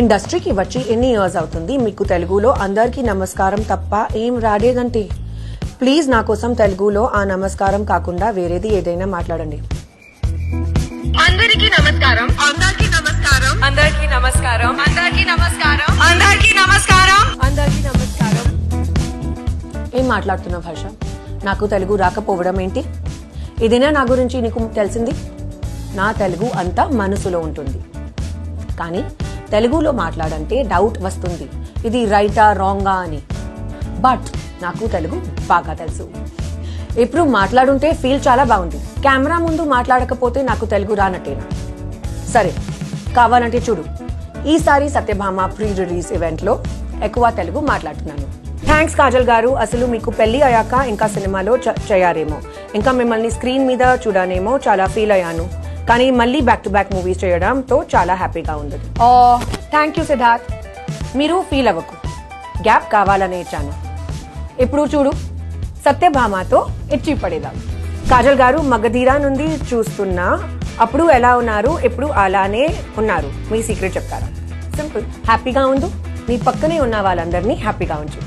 ఇండస్ట్రీకి వచ్చి ఎన్ని ఇయర్స్ అవుతుంది? మీకు తెలుగులో అందరికీ నమస్కారం తప్ప ఏం రాలేదంటే ప్లీజ్ నా కోసం తెలుగులో ఆ నమస్కారం కాకుండా వేరేది ఏదైనా మాట్లాడండి. అందరికీ నమస్కారం. అందరికీ నమస్కారం. అందరికీ నమస్కారం. అందరికీ నమస్కారం. అందరికీ నమస్కారం. అందరికీ నమస్కారం. ఏం మాట్లాడుతున్నావు భాష? నాకు తెలుగు రాకపోవడం ఏంటి? ఇదేనా నా గురించి నీకు తెలిసింది? నా తెలుగు అంతా మనసులో ఉంటుంది, కానీ తెలుగులో మాట్లాడంటే డౌట్ వస్తుంది, ఇది రైటా రాంగా అని. బట్ నాకు తెలుగు బాగా తెలుసు. ఇప్పుడు మాట్లాడుంటే ఫీల్ చాలా బాగుంది. కెమెరా ముందు మాట్లాడకపోతే నాకు తెలుగు రానట్టేనా? సరే, కావాలంటే చూడు, ఈసారి సత్యభామ ప్రీ రిలీజ్ ఈవెంట్ లో ఎక్కువ తెలుగు మాట్లాడుతున్నాను. థ్యాంక్స్ కాజల్ గారు. అసలు మీకు పెళ్లి అయ్యాక ఇంకా సినిమాలో చేయారేమో, ఇంకా మిమ్మల్ని స్క్రీన్ మీద చూడనేమో చాలా ఫీల్ అయ్యాను, కానీ మళ్ళీ బ్యాక్ టు బ్యాక్ మూవీస్ చేయడంతో చాలా హ్యాపీగా ఉంది. Thank you Siddharth. మీరు ఫీల్ అవ్వకు, గ్యాప్ కావాలనే ఇచ్చాను. ఇప్పుడు చూడు, సత్యభామతో ఇచ్చి పడేదాం. కాజల్ గారు, మగధీరా నుండి చూస్తున్నా, అప్పుడు ఎలా ఉన్నారు, ఇప్పుడు అలానే ఉన్నారు, మీ సీక్రెట్ చెప్తారా? సింపుల్, హ్యాపీగా ఉండు, నీ పక్కనే ఉన్న వాళ్ళందరినీ హ్యాపీగా ఉంచు.